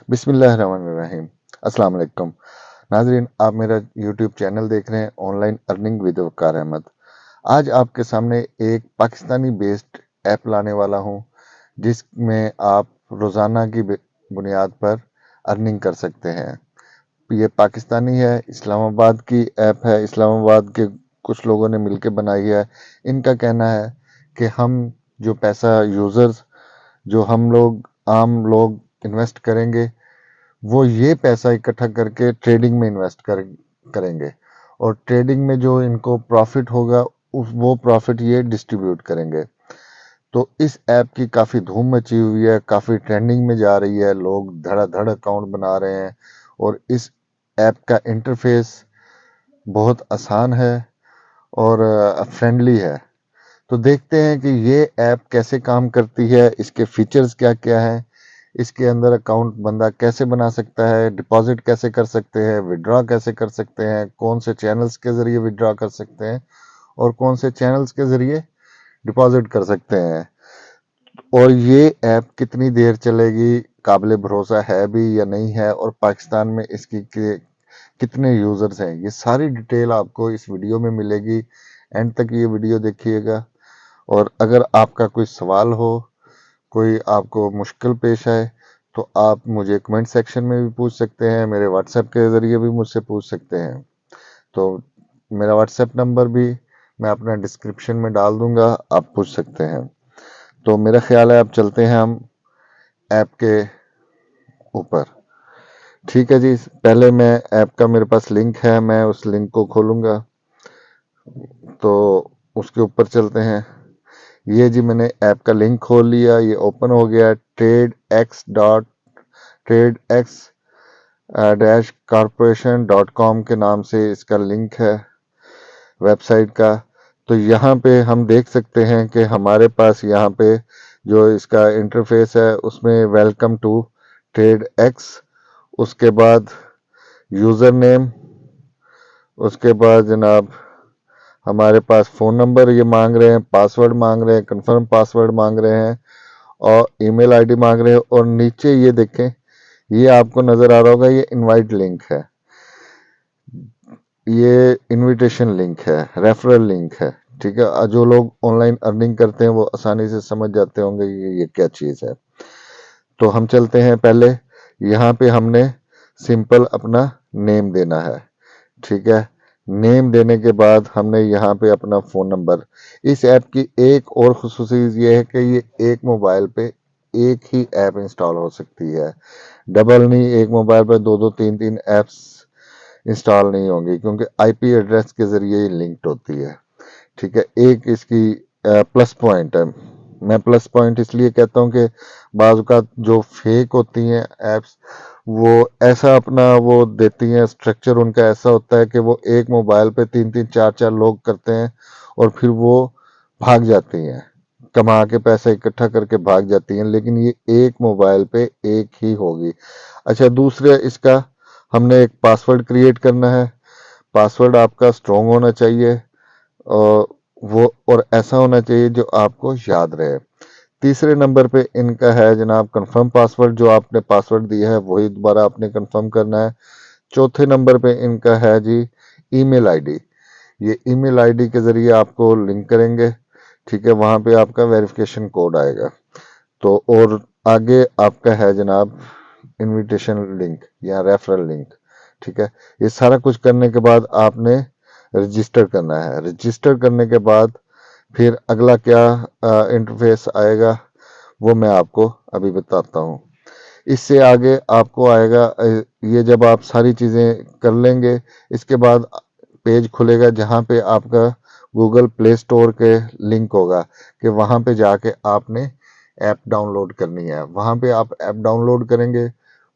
बिस्मिल्लाहिर्रहमानिर्रहीम। अस्सलाम वालेकुम नाजरीन, आप मेरा यूट्यूब चैनल देख रहे हैं ऑनलाइन अर्निंग विद वकार अहमद। आज आपके सामने एक पाकिस्तानी बेस्ड ऐप लाने वाला हूं जिसमें आप रोज़ाना की बुनियाद पर अर्निंग कर सकते हैं। ये पाकिस्तानी है, इस्लामाबाद की ऐप है, इस्लामाबाद के कुछ लोगों ने मिलकर बनाई है। इनका कहना है कि हम जो पैसा यूज़र्स जो हम लोग आम लोग इन्वेस्ट करेंगे वो ये पैसा इकट्ठा करके ट्रेडिंग में करेंगे और ट्रेडिंग में जो इनको प्रॉफिट होगा उस वो प्रॉफिट ये डिस्ट्रीब्यूट करेंगे। तो इस ऐप की काफ़ी धूम मची हुई है, काफ़ी ट्रेंडिंग में जा रही है, लोग धड़ाधड़ अकाउंट बना रहे हैं और इस ऐप का इंटरफेस बहुत आसान है और फ्रेंडली है। तो देखते हैं कि ये ऐप कैसे काम करती है, इसके फीचर्स क्या क्या हैं, इसके अंदर अकाउंट बंदा कैसे बना सकता है, डिपॉजिट कैसे कर सकते हैं, विड्रॉ कैसे कर सकते हैं, कौन से चैनल्स के ज़रिए विड्रॉ कर सकते हैं और कौन से चैनल्स के ज़रिए डिपॉजिट कर सकते हैं, और ये ऐप कितनी देर चलेगी, काबिल भरोसा है भी या नहीं है, और पाकिस्तान में इसकी कितने यूज़र्स हैं, ये सारी डिटेल आपको इस वीडियो में मिलेगी। एंड तक ये वीडियो देखिएगा और अगर आपका कोई सवाल हो, कोई आपको मुश्किल पेश आए तो आप मुझे कमेंट सेक्शन में भी पूछ सकते हैं, मेरे व्हाट्सएप के ज़रिए भी मुझसे पूछ सकते हैं। तो मेरा व्हाट्सएप नंबर भी मैं अपना डिस्क्रिप्शन में डाल दूंगा, आप पूछ सकते हैं। तो मेरा ख्याल है अब चलते हैं हम ऐप के ऊपर। ठीक है जी, पहले मैं ऐप का मेरे पास लिंक है, मैं उस लिंक को खोलूंगा। तो उसके ऊपर चलते हैं। ये जी मैंने ऐप का लिंक खोल लिया, ये ओपन हो गया। ट्रेड एक्स डैश कॉरपोरेशन.com के नाम से इसका लिंक है वेबसाइट का। तो यहाँ पे हम देख सकते हैं कि हमारे पास यहाँ पे जो इसका इंटरफेस है उसमें वेलकम टू ट्रेड एक्स, उसके बाद यूज़र नेम, उसके बाद जनाब हमारे पास फ़ोन नंबर ये मांग रहे हैं, पासवर्ड मांग रहे हैं, कंफर्म पासवर्ड मांग रहे हैं और ईमेल आईडी मांग रहे हैं। और नीचे ये देखें, ये आपको नज़र आ रहा होगा, ये इनवाइट लिंक है, ये इनविटेशन लिंक है, रेफरल लिंक है। ठीक है, जो लोग ऑनलाइन अर्निंग करते हैं वो आसानी से समझ जाते होंगे ये क्या चीज़ है। तो हम चलते हैं, पहले यहाँ पे हमने सिंपल अपना नेम देना है। ठीक है, नेम देने के बाद हमने यहाँ पे अपना फ़ोन नंबर। इस ऐप की एक और खुसूसियत ये है कि ये एक मोबाइल पे एक ही ऐप इंस्टॉल हो सकती है, डबल नहीं, एक मोबाइल पे दो दो तीन तीन ऐप्स इंस्टॉल नहीं होंगी क्योंकि आईपी एड्रेस के ज़रिए ये लिंक्ड होती है। ठीक है, एक इसकी प्लस पॉइंट है। मैं प्लस पॉइंट इसलिए कहता हूँ कि बाज़ औक़ात जो फेक होती हैं ऐप्स वो ऐसा अपना वो देती हैं, स्ट्रक्चर उनका ऐसा होता है कि वो एक मोबाइल पे तीन तीन चार चार लोग करते हैं और फिर वो भाग जाती हैं, कमा के पैसा इकट्ठा करके भाग जाती हैं, लेकिन ये एक मोबाइल पे एक ही होगी। अच्छा, दूसरा इसका हमने एक पासवर्ड क्रिएट करना है। पासवर्ड आपका स्ट्रॉन्ग होना चाहिए और वो और ऐसा होना चाहिए जो आपको याद रहे। तीसरे नंबर पे इनका है जनाब कंफर्म पासवर्ड, जो आपने पासवर्ड दिया है वही दोबारा आपने कंफर्म करना है। चौथे नंबर पे इनका है जी ईमेल आईडी, ये ईमेल आईडी के ज़रिए आपको लिंक करेंगे। ठीक है, वहाँ पे आपका वेरिफिकेशन कोड आएगा। तो और आगे आपका है जनाब इनविटेशन लिंक या रेफरल लिंक। ठीक है, ये सारा कुछ करने के बाद आपने रजिस्टर करना है। रजिस्टर करने के बाद फिर अगला क्या इंटरफेस आएगा वो मैं आपको अभी बताता हूँ। इससे आगे आपको आएगा ये जब आप सारी चीज़ें कर लेंगे, इसके बाद पेज खुलेगा जहाँ पे आपका गूगल प्ले स्टोर के लिंक होगा कि वहाँ पे जाके आपने ऐप डाउनलोड करनी है। वहाँ पे आप ऐप डाउनलोड करेंगे,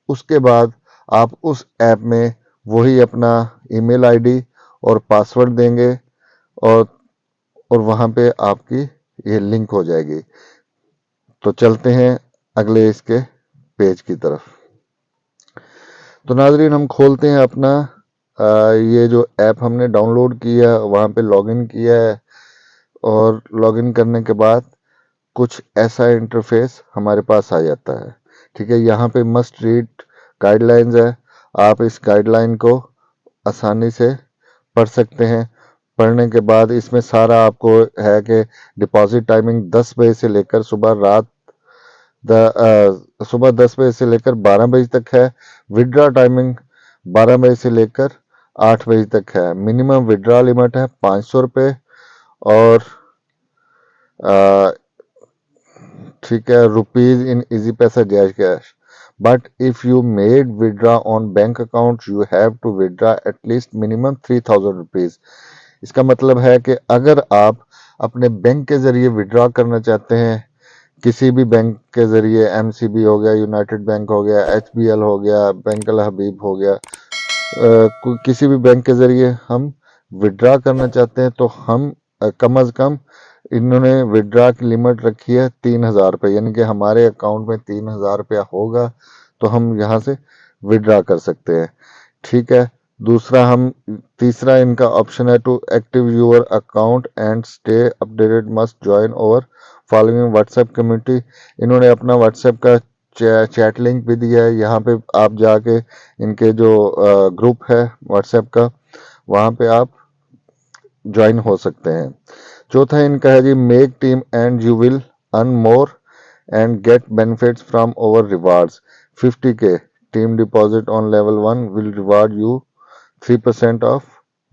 उसके बाद आप उस ऐप में वही अपना ईमेल आईडी और पासवर्ड देंगे और वहाँ पे आपकी ये लिंक हो जाएगी। तो चलते हैं अगले इसके पेज की तरफ। तो नाजरीन हम खोलते हैं अपना ये जो ऐप हमने डाउनलोड किया वहाँ पे लॉगिन किया है, और लॉगिन करने के बाद कुछ ऐसा इंटरफेस हमारे पास आ जाता है। ठीक है, यहाँ पे मस्ट रीड गाइडलाइंस है, आप इस गाइडलाइन को आसानी से पढ़ सकते हैं। पढ़ने के बाद इसमें सारा आपको है कि डिपॉजिट टाइमिंग 10 बजे से लेकर सुबह 10 बजे से लेकर 12 बजे तक है। विड्रॉ टाइमिंग 12 बजे से लेकर 8 बजे तक है। मिनिमम विड्रॉ लिमिट है 500 रुपये, और अ, ठीक है, rupees in Easypaisa JazzCash. But if you made withdraw on bank account you have to withdraw at least minimum 3000 rupees. इसका मतलब है कि अगर आप अपने बैंक के जरिए विड्रॉ करना चाहते हैं, किसी भी बैंक के जरिए, एमसीबी हो गया, यूनाइटेड बैंक हो गया, एचबीएल हो गया, बैंक अल हबीब हो गया, किसी भी बैंक के जरिए हम विड्रॉ करना चाहते हैं, तो हम कम अज कम इन्होंने विड्रॉ की लिमिट रखी है 3000 रुपये, यानी कि हमारे अकाउंट में 3000 रुपया होगा तो हम यहाँ से विड्रॉ कर सकते हैं। ठीक है, दूसरा हम तीसरा इनका ऑप्शन है to active your account and stay updated must join our following WhatsApp community. इन्होंने अपना व्हाट्सएप का चैट लिंक भी दिया है, यहाँ पे आप जाके इनके जो ग्रुप है व्हाट्सएप का, वहाँ पे आप ज्वाइन हो सकते हैं। चौथा इनका है जी make team and you will earn more and get benefits from over rewards. 50K team deposit on level 1 will reward you 3% of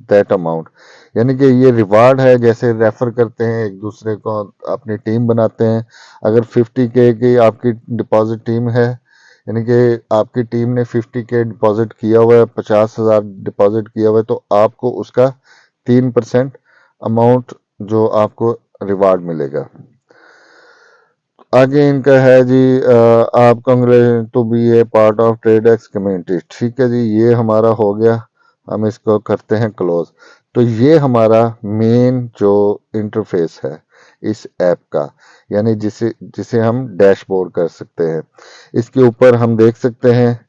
that amount. यानी कि ये रिवार्ड है, जैसे रेफर करते हैं एक दूसरे को, अपनी टीम बनाते हैं। अगर 50K की आपकी डिपॉजिट टीम है, यानी कि आपकी टीम ने 50K डिपॉजिट किया हुआ है, 50,000 डिपॉजिट किया हुआ है, तो आपको उसका 3% अमाउंट जो आपको रिवार्ड मिलेगा। आगे इनका है जी आप congratulate to be a part of Tradex community. ठीक है जी, ये हमारा हो गया, हम इसको करते हैं क्लोज। तो ये हमारा मेन जो इंटरफेस है इस ऐप का, यानी जिसे जिसे हम डैशबोर्ड कर सकते हैं। इसके ऊपर हम देख सकते हैं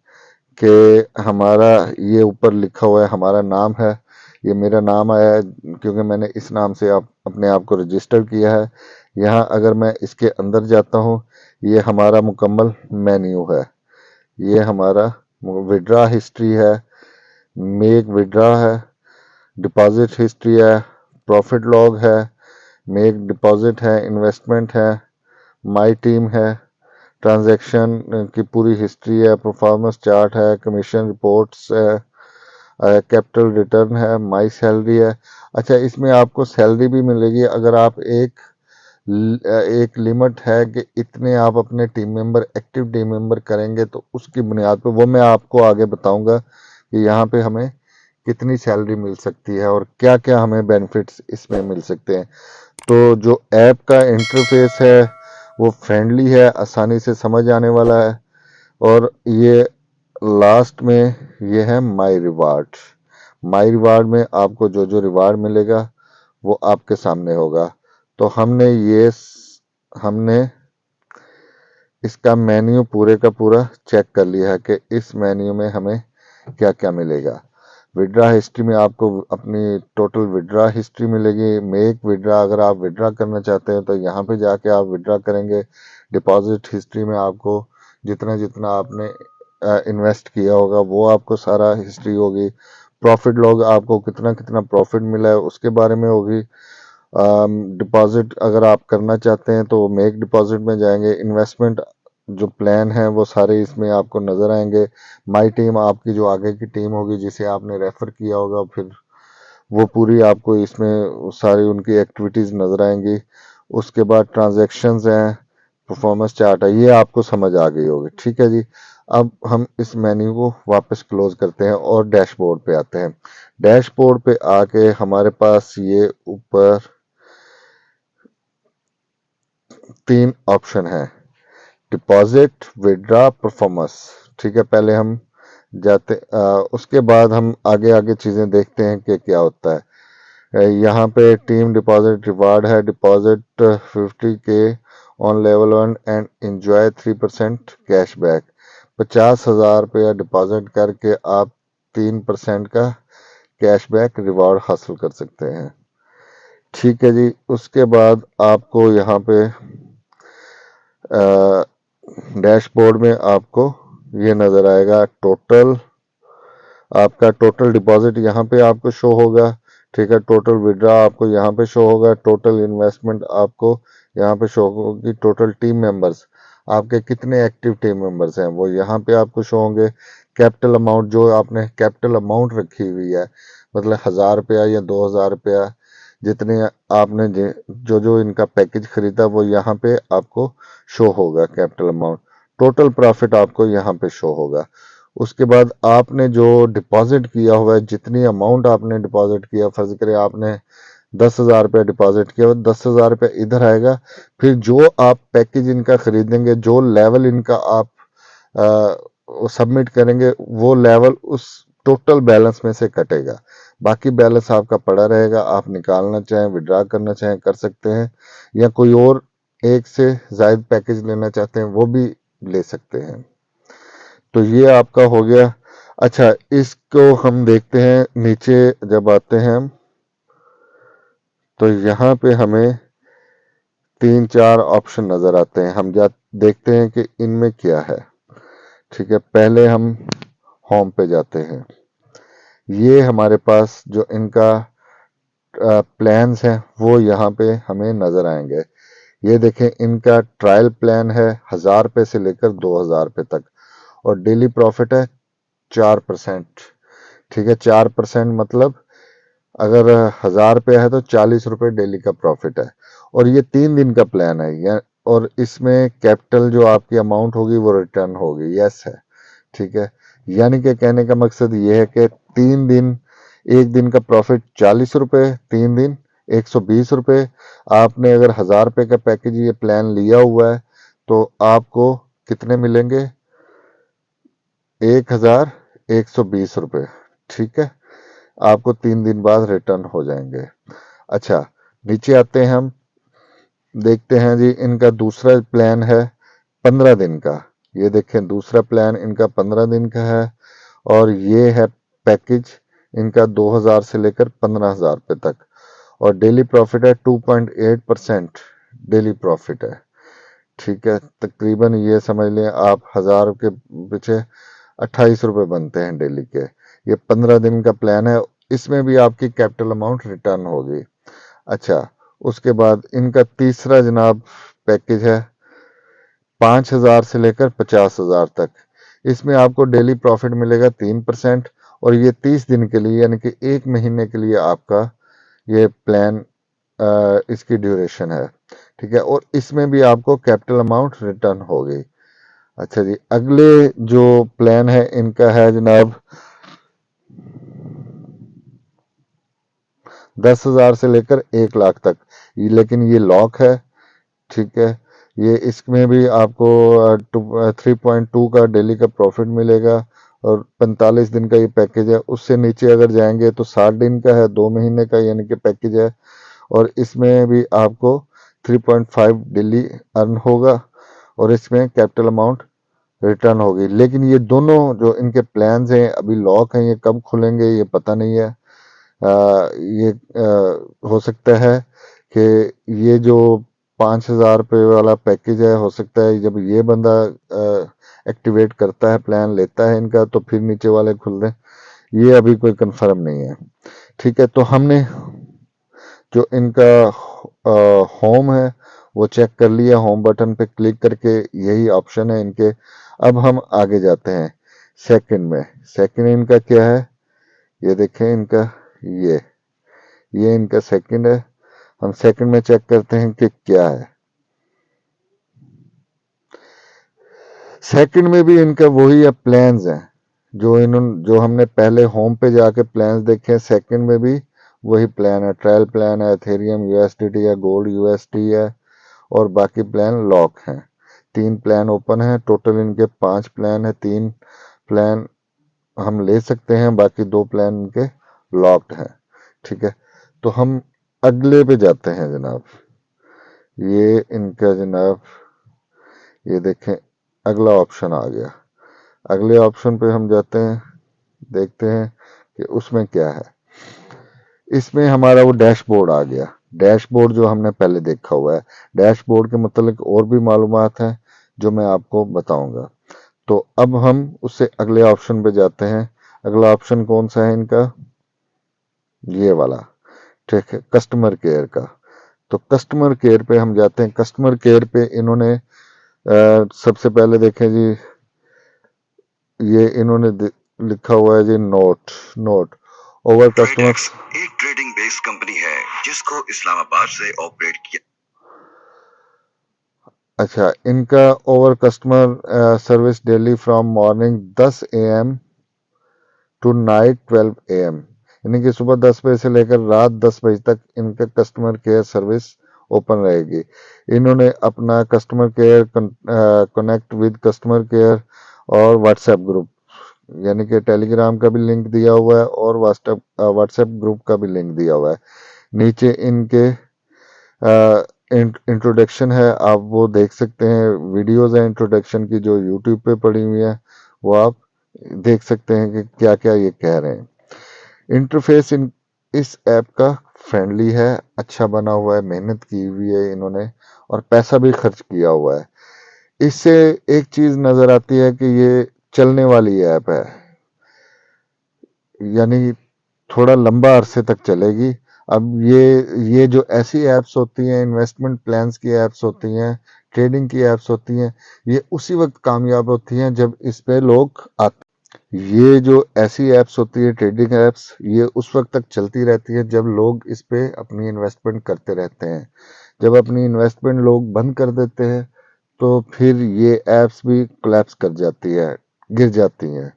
कि हमारा ये ऊपर लिखा हुआ है, हमारा नाम है, ये मेरा नाम आया है क्योंकि मैंने इस नाम से अपने आप को रजिस्टर किया है। यहाँ अगर मैं इसके अंदर जाता हूँ, ये हमारा मुकम्मल मेन्यू है, ये हमारा विड्रा हिस्ट्री है, मेक विड्रा है, डिपॉजिट हिस्ट्री है, प्रॉफिट लॉग है, मेक डिपॉजिट है, इन्वेस्टमेंट है, माई टीम है, ट्रांजैक्शन की पूरी हिस्ट्री है, परफॉर्मेंस चार्ट है, कमीशन रिपोर्ट्स है, कैपिटल रिटर्न है, माई सैलरी है। अच्छा, इसमें आपको सैलरी भी मिलेगी अगर आप एक लिमिट है कि इतने आप अपने team member, active team member करेंगे, तो उसकी बुनियाद पर वो मैं आपको आगे बताऊंगा कि यहाँ पे हमें कितनी सैलरी मिल सकती है और क्या क्या हमें बेनिफिट्स इसमें मिल सकते हैं। तो जो ऐप का इंटरफेस है वो फ्रेंडली है, आसानी से समझ आने वाला है। और ये लास्ट में ये है माई रिवार्ड। माई रिवार्ड में आपको जो जो रिवार्ड मिलेगा वो आपके सामने होगा। तो हमने इसका मेन्यू पूरे का पूरा चेक कर लिया है कि इस मेन्यू में हमें क्या क्या मिलेगा। विड्रा हिस्ट्री में आपको अपनी टोटल विड्रा हिस्ट्री मिलेगी। मेक विड्रा, अगर आप विड्रा करना चाहते हैं तो यहाँ पे जाके आप विड्रा करेंगे। डिपॉजिट हिस्ट्री में आपको जितना जितना आपने इन्वेस्ट किया होगा वो आपको सारा हिस्ट्री होगी। प्रॉफिट लॉग, आपको कितना कितना प्रॉफिट मिला है उसके बारे में होगी। डिपॉजिट अगर आप करना चाहते हैं तो मेक डिपॉजिट में जाएंगे। इन्वेस्टमेंट जो प्लान है वो सारे इसमें आपको नज़र आएंगे। माई टीम, आपकी जो आगे की टीम होगी जिसे आपने रेफर किया होगा, फिर वो पूरी आपको इसमें सारी उनकी एक्टिविटीज़ नज़र आएंगी। उसके बाद ट्रांजैक्शंस हैं, परफॉर्मेंस चार्ट है, ये आपको समझ आ गई होगी। ठीक है जी, अब हम इस मेन्यू को वापस क्लोज करते हैं और डैशबोर्ड पे आते हैं। डैशबोर्ड पे आके हमारे पास ये ऊपर 3 ऑप्शन है, डिपॉजिट, विड्रा, परफॉर्मेंस। ठीक है, पहले हम उसके बाद हम आगे आगे चीज़ें देखते हैं कि क्या होता है। यहाँ पे टीम डिपॉजिट रिवार्ड है, deposit 50K on level 1 and enjoy 3% cashback. 50,000 रुपया डिपॉजिट करके आप 3% का कैशबैक रिवॉर्ड हासिल कर सकते हैं। ठीक है जी, उसके बाद आपको यहाँ पे डैशबोर्ड में आपको ये नज़र आएगा टोटल, आपका टोटल डिपॉजिट यहाँ पे आपको शो होगा। ठीक है, टोटल विड्रॉ आपको यहाँ पे शो होगा, टोटल इन्वेस्टमेंट आपको यहाँ पे शो होगी, टोटल टीम मेंबर्स आपके कितने एक्टिव टीम मेंबर्स हैं वो यहाँ पे आपको शो होंगे। कैपिटल अमाउंट जो आपने कैपिटल अमाउंट रखी हुई है, मतलब 1000 रुपया या 2000 रुपया, जितने आपने जो जो इनका पैकेज खरीदा वो यहाँ पे आपको शो होगा कैपिटल अमाउंट। टोटल प्रॉफिट आपको यहाँ पे शो होगा। उसके बाद आपने जो डिपॉजिट किया हुआ है, जितनी अमाउंट आपने डिपॉजिट किया, फर्ज करें आपने 10,000 रुपया डिपॉजिट किया, 10,000 रुपया इधर आएगा। फिर जो आप पैकेज इनका खरीदेंगे, जो लेवल इनका आप सबमिट करेंगे, वो लेवल उस टोटल बैलेंस में से कटेगा। बाकी बैलेंस आपका पड़ा रहेगा। आप निकालना चाहें, विड्रॉ करना चाहें कर सकते हैं, या कोई और एक से ज्यादा पैकेज लेना चाहते हैं वो भी ले सकते हैं। तो ये आपका हो गया। अच्छा, इसको हम देखते हैं नीचे जब आते हैं हम, तो यहाँ पे हमें 3-4 ऑप्शन नजर आते हैं। हम जा देखते हैं कि इनमें क्या है। ठीक है, पहले हम होम पे जाते हैं। ये हमारे पास जो इनका प्लान्स हैं वो यहाँ पे हमें नजर आएंगे। ये देखें, इनका ट्रायल प्लान है 1000 रुपये से लेकर 2000 रुपये तक, और डेली प्रॉफिट है 4%। ठीक है, 4% मतलब अगर 1000 रुपये है तो 40 रुपये डेली का प्रॉफिट है। और ये 3 दिन का प्लान है, और इसमें कैपिटल जो आपकी अमाउंट होगी वो रिटर्न होगी, यस है। ठीक है, यानी कि कहने का मकसद ये है कि 3 दिन, एक दिन का प्रॉफिट 40 रुपये, 3 दिन 120 रुपये। आपने अगर 1000 रुपये का पैकेज ये प्लान लिया हुआ है तो आपको कितने मिलेंगे? 1120 रुपये। ठीक है, आपको 3 दिन बाद रिटर्न हो जाएंगे। अच्छा, नीचे आते हैं हम, देखते हैं जी इनका दूसरा प्लान है 15 दिन का। ये देखें, दूसरा प्लान इनका 15 दिन का है, और ये है पैकेज इनका 2000 से लेकर 15,000 रुपये तक, और डेली प्रॉफिट है 2.8% डेली प्रॉफिट है। ठीक है, तकरीबन ये समझ लें आप 1000 के पीछे 28 रुपये बनते हैं डेली के। ये 15 दिन का प्लान है, इसमें भी आपकी कैपिटल अमाउंट रिटर्न होगी। अच्छा, उसके बाद इनका तीसरा जनाब पैकेज है 5,000 से लेकर 50,000 तक। इसमें आपको डेली प्रॉफिट मिलेगा 3%, और ये 30 दिन के लिए यानी कि 1 महीने के लिए आपका ये प्लान इसकी ड्यूरेशन है। ठीक है, और इसमें भी आपको कैपिटल अमाउंट रिटर्न होगी। अच्छा जी, अगले जो प्लान है इनका है जनाब 10,000 से लेकर 1 लाख तक, लेकिन ये लॉक है। ठीक है, ये इसमें भी आपको 3.2 का डेली का प्रॉफिट मिलेगा, और 45 दिन का ये पैकेज है। उससे नीचे अगर जाएंगे तो 60 दिन का है, 2 महीने का यानी कि पैकेज है, और इसमें भी आपको 3.5 डेली अर्न होगा, और इसमें कैपिटल अमाउंट रिटर्न होगी। लेकिन ये दोनों जो इनके प्लान्स हैं अभी लॉक हैं, ये कब खुलेंगे ये पता नहीं है। ये हो सकता है कि ये जो 5,000 रुपये वाला पैकेज है, हो सकता है जब ये बंदा एक्टिवेट करता है, प्लान लेता है इनका, तो फिर नीचे वाले खुल दें, ये अभी कोई कंफर्म नहीं है। ठीक है, तो हमने जो इनका होम है वो चेक कर लिया। होम बटन पे क्लिक करके यही ऑप्शन है इनके। अब हम आगे जाते हैं सेकंड में। सेकंड इनका क्या है, ये देखें इनका, ये ये इनका सेकंड है। हम सेकंड में चेक करते हैं कि क्या है। सेकंड में भी इनका वही है, प्लान्स हैं जो हमने पहले होम पे जाके प्लान्स देखे। सेकंड में भी वही प्लान है, ट्रायल प्लान है, एथेरियम यूएसडीटी है, गोल्ड यूएसडी है, और बाकी प्लान लॉक हैं। 3 प्लान ओपन है, टोटल इनके 5 प्लान है। 3 प्लान हम ले सकते हैं, बाकी 2 प्लान इनके लॉक्ड हैं। ठीक है, तो हम अगले पे जाते हैं जनाब। ये इनका जनाब, ये देखें अगला ऑप्शन आ गया। अगले ऑप्शन पे हम जाते हैं, देखते हैं कि उसमें क्या है। इसमें हमारा वो डैशबोर्ड आ गया। डैशबोर्ड जो हमने पहले देखा हुआ है, डैशबोर्ड के मतलब और भी मालूमात हैं जो मैं आपको बताऊंगा। तो अब हम उससे अगले ऑप्शन पे जाते हैं। अगला ऑप्शन कौन सा है इनका? ये वाला, ठीक है, कस्टमर केयर का। तो कस्टमर केयर पे हम जाते हैं। कस्टमर केयर पे इन्होंने सबसे पहले देखें जी, ये इन्होंने लिखा हुआ है जी, नोट नोट ओवर कस्टमर। एक ट्रेडिंग बेस्ड कंपनी है जिसको इस्लामाबाद से ऑपरेट किया। अच्छा, इनका our customer service daily from morning 10 AM to night 12 AM, यानी कि सुबह 10 बजे से लेकर रात 10 बजे तक इनका कस्टमर केयर सर्विस ओपन रहेगी। इन्होंने अपना customer care connect with customer care और व्हाट्सएप ग्रुप, यानी कि टेलीग्राम का भी लिंक दिया हुआ है और व्हाट्सएप ग्रुप का भी लिंक दिया हुआ है। नीचे इनके इंट्रोडक्शन है, आप वो देख सकते हैं। वीडियोस है इंट्रोडक्शन की जो यूट्यूब पे पड़ी हुई है, वो आप देख सकते हैं कि क्या क्या ये कह रहे हैं। इंटरफेस इस ऐप का फ्रेंडली है, अच्छा बना हुआ है, मेहनत की हुई है इन्होंने और पैसा भी खर्च किया हुआ है। इससे एक चीज नजर आती है कि ये चलने वाली ऐप है, यानी थोड़ा लंबा अरसे तक चलेगी। अब ये जो ऐसी ऐप्स होती हैं, इन्वेस्टमेंट प्लान्स की ऐप्स होती हैं, ट्रेडिंग की ऐप्स होती हैं, ये उसी वक्त कामयाब होती हैं जब इस पे लोग आते। ये जो ऐसी ऐप्स होती है, ट्रेडिंग ऐप्स, ये उस वक्त तक चलती रहती है जब लोग इस पे अपनी इन्वेस्टमेंट करते रहते हैं। जब अपनी इन्वेस्टमेंट लोग बंद कर देते हैं तो फिर ये ऐप्स भी कोलैप्स कर जाती है, गिर जाती हैं।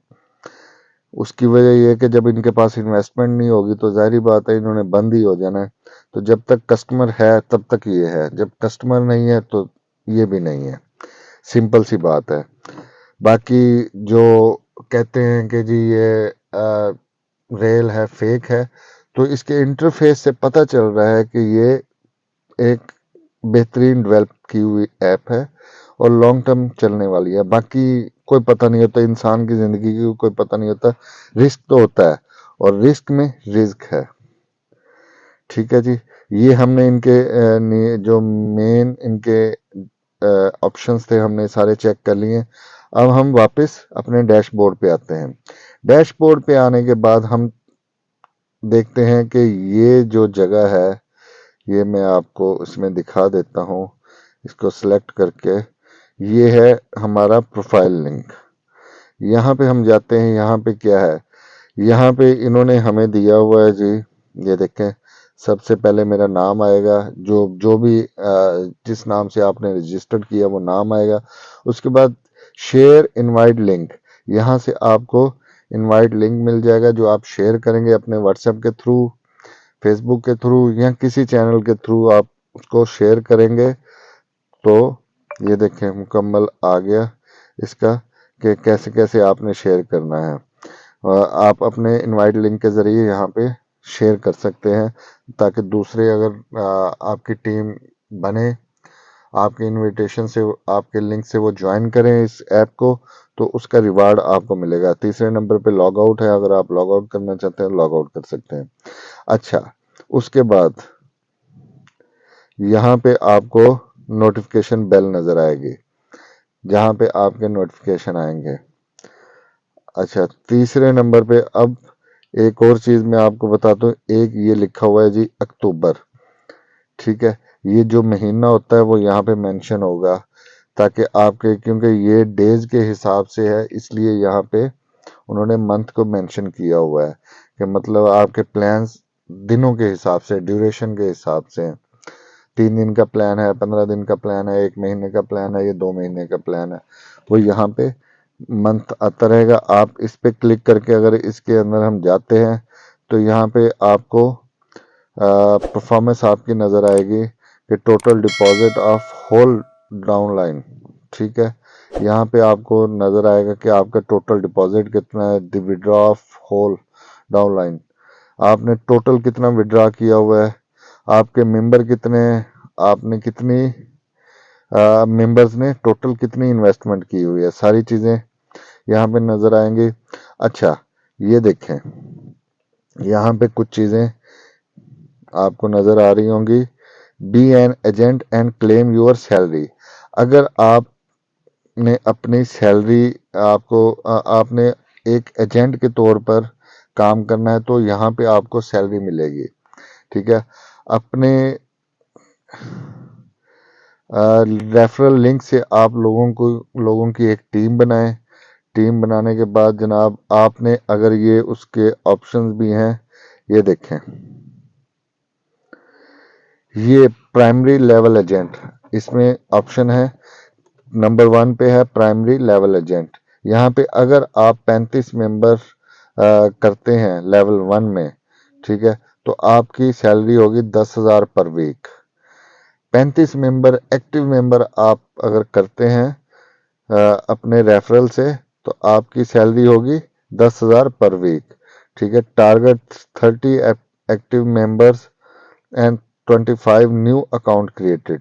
उसकी वजह यह है कि जब इनके पास इन्वेस्टमेंट नहीं होगी तो जाहिर बात है इन्होंने बंद ही हो जाना है। तो जब तक कस्टमर है तब तक ये है, जब कस्टमर नहीं है तो ये भी नहीं है। सिंपल सी बात है। बाकी जो कहते हैं कि जी ये रेल है, फेक है, तो इसके इंटरफेस से पता चल रहा है कि ये एक बेहतरीन डेवलप की हुई ऐप है और लॉन्ग टर्म चलने वाली है। बाकी कोई पता नहीं होता, इंसान की जिंदगी की कोई पता नहीं होता। रिस्क तो होता है और रिस्क में रिस्क है। ठीक है जी, ये हमने इनके जो मेन इनके ऑप्शंस थे हमने सारे चेक कर लिए। अब हम वापस अपने डैशबोर्ड पे आते हैं। डैशबोर्ड पे आने के बाद हम देखते हैं कि ये जो जगह है, ये मैं आपको इसमें दिखा देता हूँ। इसको सिलेक्ट करके, ये है हमारा प्रोफाइल लिंक। यहाँ पे हम जाते हैं। यहाँ पे क्या है, यहाँ पे इन्होंने हमें दिया हुआ है जी, ये देखें। सबसे पहले मेरा नाम आएगा, जो जो भी जिस नाम से आपने रजिस्टर्ड किया वो नाम आएगा। उसके बाद शेयर इनवाइट लिंक, यहाँ से आपको इनवाइट लिंक मिल जाएगा जो आप शेयर करेंगे अपने व्हाट्सएप के थ्रू, फेसबुक के थ्रू या किसी चैनल के थ्रू आप उसको शेयर करेंगे। तो ये देखें मुकम्मल आ गया इसका कि कैसे कैसे आपने शेयर करना है। आप अपने इनवाइट लिंक के ज़रिए यहाँ पे शेयर कर सकते हैं ताकि दूसरे अगर आपकी टीम बने, आपके इनविटेशन से, आपके लिंक से वो ज्वाइन करें इस ऐप को, तो उसका रिवार्ड आपको मिलेगा। तीसरे नंबर पे लॉग आउट है, अगर आप लॉग आउट करना चाहते हैं लॉग आउट कर सकते हैं। अच्छा, उसके बाद यहाँ पे आपको नोटिफिकेशन बेल नज़र आएगी जहाँ पे आपके नोटिफिकेशन आएंगे। अच्छा, तीसरे नंबर पे अब एक और चीज़ मैं आपको बता दूं, एक ये लिखा हुआ है जी अक्टूबर। ठीक है, ये जो महीना होता है वो यहाँ पे मेंशन होगा ताकि आपके, क्योंकि ये डेज के हिसाब से है इसलिए यहाँ पे उन्होंने मंथ को मेंशन किया हुआ है कि मतलब आपके प्लान्स दिनों के हिसाब से, ड्यूरेशन के हिसाब से हैं। 3 दिन का प्लान है, 15 दिन का प्लान है, 1 महीने का प्लान है, ये 2 महीने का प्लान है, वो यहाँ पे मंथ आता रहेगा। आप इस पे क्लिक करके अगर इसके अंदर हम जाते हैं तो यहाँ पे आपको परफॉर्मेंस आपकी नज़र आएगी कि total deposit of whole downline. ठीक है, यहाँ पे आपको नज़र आएगा कि आपका टोटल डिपॉजिट कितना है, the withdraw of whole downline, आपने टोटल कितना विड्रॉ किया हुआ है, आपके मेंबर कितने हैं, आपने कितनी मेंबर्स ने टोटल कितनी इन्वेस्टमेंट की हुई है, सारी चीज़ें यहाँ पे नज़र आएंगी। अच्छा, ये देखें यहाँ पे कुछ चीज़ें आपको नजर आ रही होंगी। Be an agent and claim your salary. अगर आपने अपनी सैलरी आपने एक एजेंट के तौर पर काम करना है तो यहाँ पे आपको सैलरी मिलेगी। ठीक है। अपने रेफरल लिंक से आप लोगों की एक टीम बनाएं। टीम बनाने के बाद जनाब आपने अगर ये उसके ऑप्शंस भी हैं, ये देखें, ये प्राइमरी लेवल एजेंट, इसमें ऑप्शन है नंबर 1 पे है प्राइमरी लेवल एजेंट। यहाँ पे अगर आप 35 मेंबर करते हैं लेवल 1 में, ठीक है, तो आपकी सैलरी होगी 10,000 पर वीक। 35 मेंबर एक्टिव मेंबर आप अगर करते हैं अपने रेफरल से, तो आपकी सैलरी होगी 10,000 पर वीक। ठीक है। Target 30 active members and 25 new account created,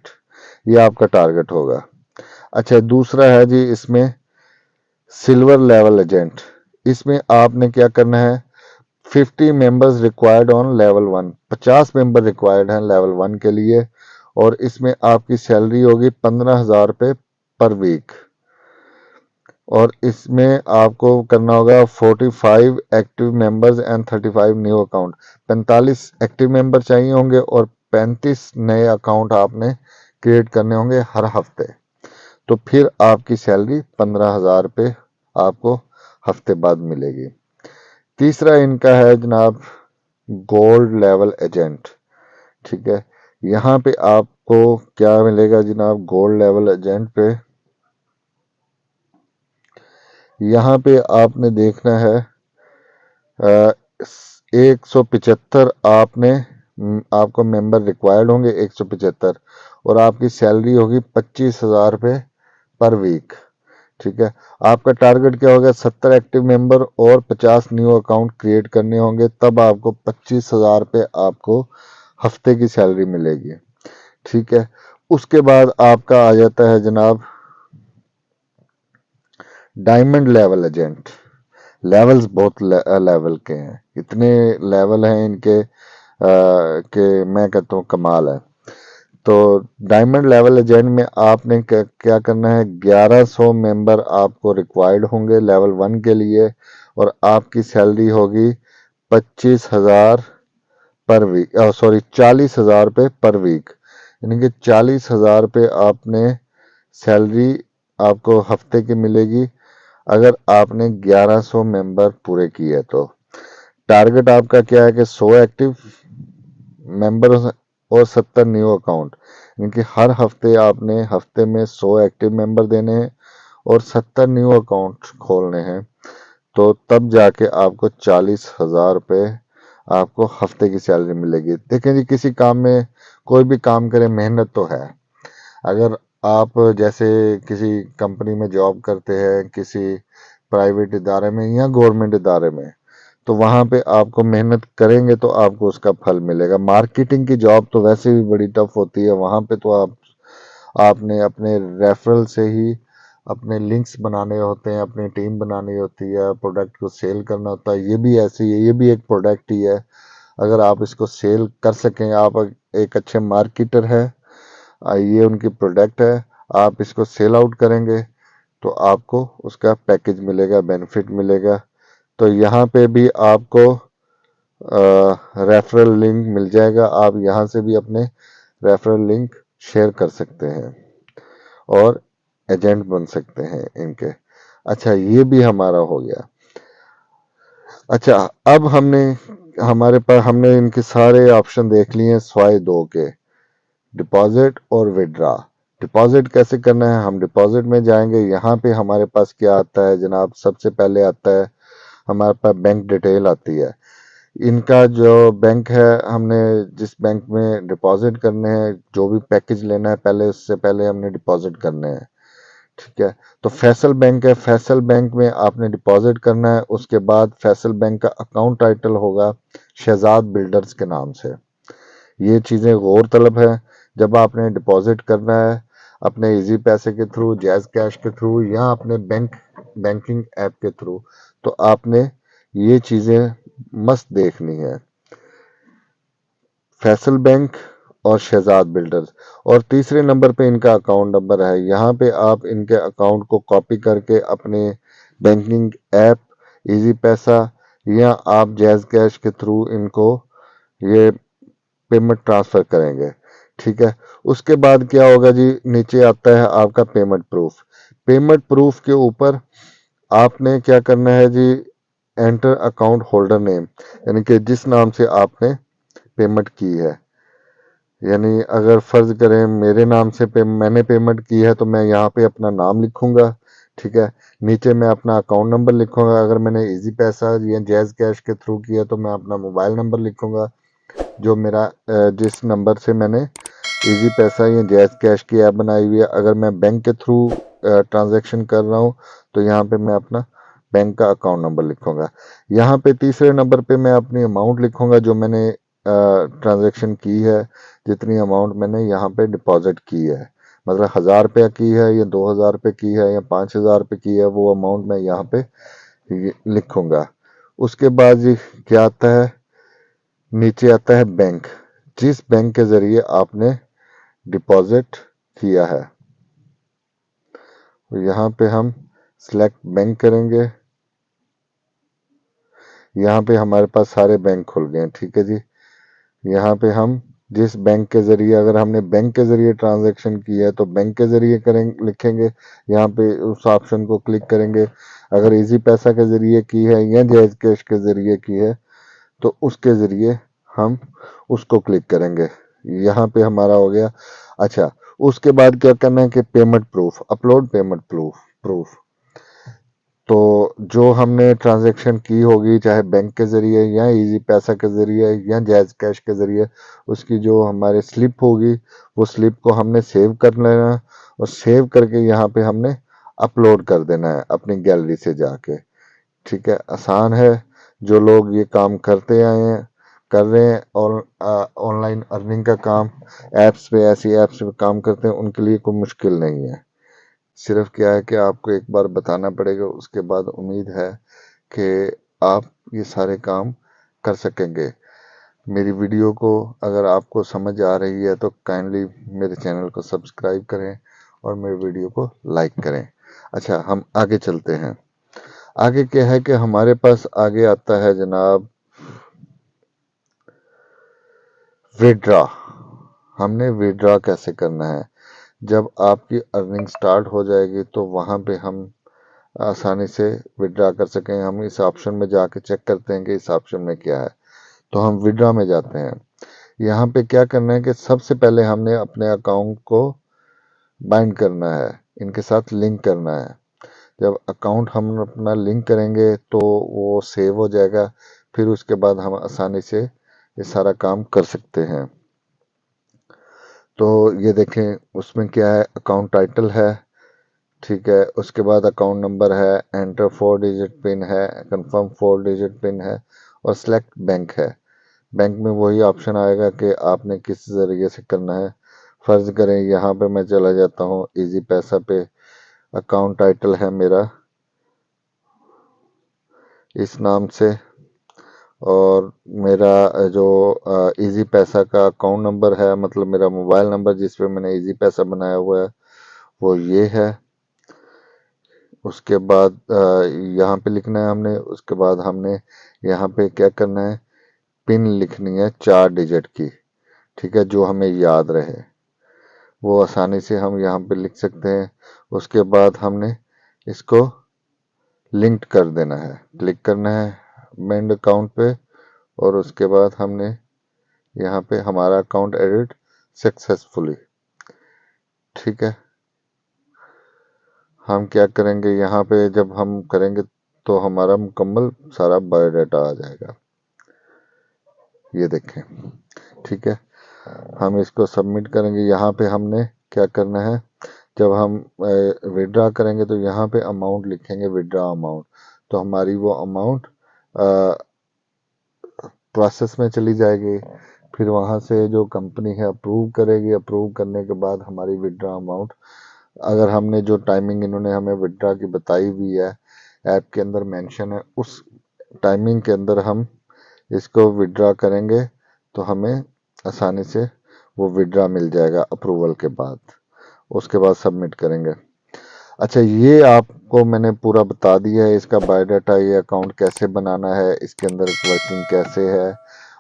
ये आपका टारगेट होगा। अच्छा, दूसरा है जी इसमें सिल्वर लेवल एजेंट। इसमें आपने क्या करना है, 50 members required on level 1, 50 member required हैं लेवल 1 के लिए, और इसमें आपकी सैलरी होगी 15,000 रुपये पर वीक। और इसमें आपको करना होगा 45 active members and 35 new account. 45 active member चाहिए होंगे और 35 नए अकाउंट आपने क्रिएट करने होंगे हर हफ्ते। तो फिर आपकी सैलरी 15,000 रुपये आपको हफ्ते बाद मिलेगी। तीसरा इनका है जनाब गोल्ड लेवल एजेंट। ठीक है। यहाँ पे आपको क्या मिलेगा जनाब गोल्ड लेवल एजेंट पे, यहाँ पे आपने देखना है 175 आपको मेंबर रिक्वायर्ड होंगे 175, और आपकी सैलरी होगी 25,000 रुपये पर वीक। ठीक है। आपका टारगेट क्या होगा, 70 एक्टिव मेंबर और 50 न्यू अकाउंट क्रिएट करने होंगे, तब आपको 25,000 रुपये आपको हफ्ते की सैलरी मिलेगी। ठीक है। उसके बाद आपका आ जाता है जनाब डायमंड लेवल एजेंट। लेवल्स बहुत लेवल के हैं, इतने लेवल हैं इनके कि मैं कहता हूँ कमाल है। तो डायमंड लेवल एजेंट में आपने क्या करना है, 1100 मेंबर आपको रिक्वायर्ड होंगे लेवल 1 के लिए, और आपकी सैलरी होगी 25,000 पर वीक, सॉरी 40,000 रुपये पर वीक। यानी कि 40,000 रुपये आपने सैलरी आपको हफ्ते की मिलेगी अगर आपने 1100 मेंबर पूरे किए तो। टारगेट आपका क्या है कि 100 एक्टिव मेंबर और 70 न्यू अकाउंट, इनके हर हफ्ते आपने हफ्ते में 100 एक्टिव मेंबर देने हैं और 70 न्यू अकाउंट खोलने हैं। तो तब जाके आपको 40,000 रुपये आपको हफ्ते की सैलरी मिलेगी। देखें जी, किसी काम में कोई भी काम करें मेहनत तो है। अगर आप जैसे किसी कंपनी में जॉब करते हैं, किसी प्राइवेट इदारे में या गवर्नमेंट इदारे में, तो वहां पे आपको मेहनत करेंगे तो आपको उसका फल मिलेगा। मार्केटिंग की जॉब तो वैसे भी बड़ी टफ होती है, वहां पे तो आपने अपने रेफरल से ही अपने लिंक्स बनाने होते हैं, अपनी टीम बनानी होती है, प्रोडक्ट को सेल करना होता है। ये भी ऐसे ही है, ये भी एक प्रोडक्ट ही है। अगर आप इसको सेल कर सकें, आप एक अच्छे मार्केटर हैं, ये उनकी प्रोडक्ट है, आप इसको सेल आउट करेंगे तो आपको उसका पैकेज मिलेगा, बेनिफिट मिलेगा। तो यहाँ पे भी आपको रेफरल लिंक मिल जाएगा, आप यहाँ से भी अपने रेफरल लिंक शेयर कर सकते हैं और एजेंट बन सकते हैं इनके। अच्छा, ये भी हमारा हो गया। अच्छा, अब हमने इनके सारे ऑप्शन देख लिए हैं स्वाय 2 के, डिपॉजिट और विड्रा। डिपॉजिट कैसे करना है, हम डिपॉजिट में जाएंगे। यहाँ पे हमारे पास क्या आता है जनाब, सबसे पहले आता है हमारे पास बैंक डिटेल आती है। इनका जो बैंक है, हमने जिस बैंक में डिपॉजिट करने हैं, जो भी पैकेज लेना है पहले उससे पहले हमने डिपॉजिट करने हैं। ठीक है। तो फैसल बैंक है, फैसल बैंक में आपने डिपॉजिट करना है। उसके बाद फैसल बैंक का अकाउंट टाइटल होगा शहजाद बिल्डर्स के नाम से। ये चीज़ें गौर तलब है। जब आपने डिपॉजिट करना है अपने इजी पैसे के थ्रू, जैज कैश के थ्रू या अपने बैंकिंग ऐप के थ्रू, तो आपने ये चीज़ें मस्त देखनी है। फैसल बैंक और शहजाद बिल्डर्स। और तीसरे नंबर पे इनका अकाउंट नंबर है। यहाँ पे आप इनके अकाउंट को कॉपी करके अपने बैंकिंग ऐप इजी पैसा या आप जैज़ कैश के थ्रू इनको ये पेमेंट ट्रांसफर करेंगे। ठीक है, उसके बाद क्या होगा जी, नीचे आता है आपका पेमेंट प्रूफ। पेमेंट प्रूफ के ऊपर आपने क्या करना है जी, एंटर अकाउंट होल्डर नेम, यानी कि जिस नाम से आपने पेमेंट की है। यानी अगर फर्ज करें मेरे नाम से मैंने पेमेंट की है तो मैं यहाँ पे अपना नाम लिखूंगा। ठीक है, नीचे मैं अपना अकाउंट नंबर लिखूंगा। अगर मैंने इजी पैसा या जैज़ कैश के थ्रू किया तो मैं अपना मोबाइल नंबर लिखूंगा, जो मेरा जिस नंबर से मैंने इजी पैसा या जैज़ कैश की ऐप बनाई हुई है। अगर मैं बैंक के थ्रू ट्रांजैक्शन कर रहा हूँ तो यहाँ पे मैं अपना बैंक का अकाउंट नंबर लिखूंगा। यहाँ पे तीसरे नंबर पे मैं अपनी अमाउंट लिखूंगा जो मैंने ट्रांजैक्शन की है, जितनी अमाउंट मैंने यहाँ पे डिपॉजिट की है। मतलब 1000 रुपया की है या 2000 रुपये की है या 5000 रुपये की है, वो अमाउंट मैं यहाँ पे लिखूंगा। उसके बाद जी क्या आता है, नीचे आता है बैंक, जिस बैंक के जरिए आपने डिपॉजिट किया है। यहाँ पे हम सिलेक्ट बैंक करेंगे। यहाँ पे हमारे पास सारे बैंक खुल गए हैं। ठीक है जी, यहाँ पे हम जिस बैंक के जरिए, अगर हमने बैंक के जरिए ट्रांजैक्शन की है तो बैंक के जरिए करेंगे, लिखेंगे। यहाँ पे उस ऑप्शन को क्लिक करेंगे। अगर इजी पैसा के जरिए की है या जैज़ कैश के जरिए की है तो उसके जरिए हम उसको क्लिक करेंगे। यहाँ पे हमारा हो गया। अच्छा, उसके बाद क्या करना है कि payment proof, upload payment proof proof तो जो हमने ट्रांजैक्शन की होगी, चाहे बैंक के जरिए या इजी पैसा के जरिए या जैज़ कैश के जरिए, उसकी जो हमारे स्लिप होगी वो स्लिप को हमने सेव कर लेना है और सेव करके यहाँ पे हमने अपलोड कर देना है अपनी गैलरी से जाके। ठीक है, आसान है। जो लोग ये काम करते आए हैं, कर रहे हैं और ऑनलाइन अर्निंग का काम ऐप्स पे, ऐसी ऐप्स पे काम करते हैं, उनके लिए कोई मुश्किल नहीं है। सिर्फ क्या है कि आपको एक बार बताना पड़ेगा, उसके बाद उम्मीद है कि आप ये सारे काम कर सकेंगे। मेरी वीडियो को अगर आपको समझ आ रही है तो काइंडली मेरे चैनल को सब्सक्राइब करें और मेरे वीडियो को लाइक करें। अच्छा, हम आगे चलते हैं। आगे क्या है कि हमारे पास आगे आता है जनाब विड्रॉ। हमने विड्रॉ कैसे करना है। जब आपकी अर्निंग स्टार्ट हो जाएगी तो वहाँ पे हम आसानी से विड्रॉ कर सकें। हम इस ऑप्शन में जाके चेक करते हैं कि इस ऑप्शन में क्या है। तो हम विड्रॉ में जाते हैं। यहाँ पे क्या करना है कि सबसे पहले हमने अपने अकाउंट को बाइंड करना है, इनके साथ लिंक करना है। जब अकाउंट हम अपना लिंक करेंगे तो वो सेव हो जाएगा। फिर उसके बाद हम आसानी से ये सारा काम कर सकते हैं। तो ये देखें, उसमें क्या है, अकाउंट टाइटल है। ठीक है, उसके बाद अकाउंट नंबर है, एंटर 4 डिजिट पिन है, कंफर्म 4 डिजिट पिन है और सेलेक्ट बैंक है। बैंक में वही ऑप्शन आएगा कि आपने किस जरिए से करना है। फर्ज करें यहाँ पे मैं चला जाता हूँ इजी पैसा पे। अकाउंट टाइटल है मेरा इस नाम से और मेरा जो इजी पैसा का अकाउंट नंबर है, मतलब मेरा मोबाइल नंबर जिस पे मैंने इजी पैसा बनाया हुआ है, वो ये है। उसके बाद यहाँ पे लिखना है हमने। उसके बाद हमने यहाँ पे क्या करना है, पिन लिखनी है 4 डिजिट की। ठीक है, जो हमें याद रहे, वो आसानी से हम यहाँ पे लिख सकते हैं। उसके बाद हमने इसको लिंक्ड कर देना है, क्लिक करना है मेंड अकाउंट पे और उसके बाद हमने यहाँ पे हमारा अकाउंट एडिट सक्सेसफुली। ठीक है, हम क्या करेंगे, यहाँ पे जब हम करेंगे तो हमारा मुकम्मल सारा बायोडाटा आ जाएगा। ये देखें। ठीक है, हम इसको सबमिट करेंगे। यहाँ पे हमने क्या करना है, जब हम विड्रा करेंगे तो यहाँ पे अमाउंट लिखेंगे, विड्रा अमाउंट। तो हमारी वो अमाउंट प्रोसेस में चली जाएगी। फिर वहाँ से जो कंपनी है अप्रूव करेगी। अप्रूव करने के बाद हमारी विड्रा अमाउंट, अगर हमने जो टाइमिंग इन्होंने हमें विड्रा की बताई हुई है, ऐप के अंदर मेंशन है, उस टाइमिंग के अंदर हम इसको विड्रा करेंगे तो हमें आसानी से वो विड्रा मिल जाएगा अप्रूवल के बाद। उसके बाद सबमिट करेंगे। अच्छा, ये आपको मैंने पूरा बता दिया है, इसका बायोडाटा, ये अकाउंट कैसे बनाना है, इसके अंदर वर्किंग कैसे है,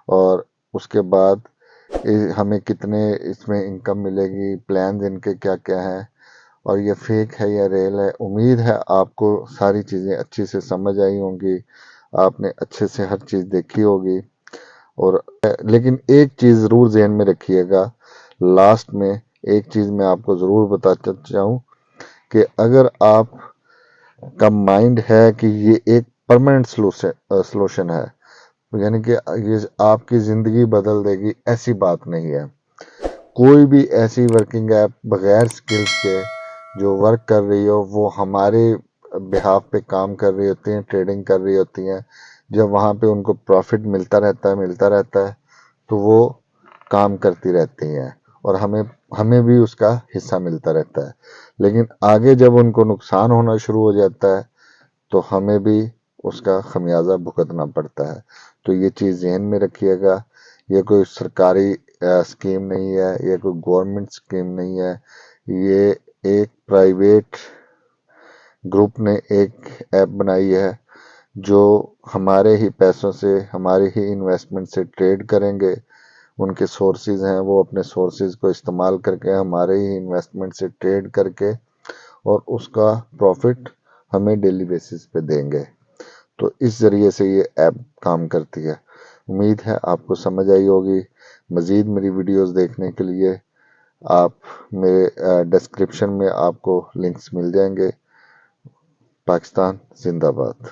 और उसके बाद हमें कितने इसमें इनकम मिलेगी, प्लान इनके क्या क्या हैं, और ये फेक है या रियल है। उम्मीद है आपको सारी चीज़ें अच्छी से समझ आई होंगी, आपने अच्छे से हर चीज़ देखी होगी। और लेकिन एक चीज़ ज़रूर ध्यान में रखिएगा, लास्ट में एक चीज़ मैं आपको ज़रूर बताता चाहूँ कि अगर आप का माइंड है कि ये एक परमानेंट सोल्यूशन है, यानी कि ये आपकी ज़िंदगी बदल देगी, ऐसी बात नहीं है। कोई भी ऐसी वर्किंग ऐप बगैर स्किल्स के जो वर्क कर रही हो, वो हमारे बिहाफ पे काम कर रही होती हैं, ट्रेडिंग कर रही होती हैं। जब वहाँ पे उनको प्रॉफिट मिलता रहता है, तो वो काम करती रहती हैं और हमें हमें भी उसका हिस्सा मिलता रहता है। लेकिन आगे जब उनको नुकसान होना शुरू हो जाता है, तो हमें भी उसका खमियाजा भुगतना पड़ता है। तो ये चीज़ ज़हन में रखिएगा, ये कोई सरकारी स्कीम नहीं है, ये कोई गवर्नमेंट स्कीम नहीं है, ये एक प्राइवेट ग्रुप ने एक ऐप बनाई है जो हमारे ही पैसों से, हमारे ही इन्वेस्टमेंट से ट्रेड करेंगे। उनके सोर्सेज हैं, वो अपने सोर्सेज को इस्तेमाल करके हमारे ही इन्वेस्टमेंट से ट्रेड करके और उसका प्रॉफिट हमें डेली बेसिस पे देंगे। तो इस ज़रिए से ये ऐप काम करती है। उम्मीद है आपको समझ आई होगी। मज़ीद मेरी वीडियोस देखने के लिए आप मेरे डिस्क्रिप्शन में आपको लिंक्स मिल जाएंगे। पाकिस्तान जिंदाबाद।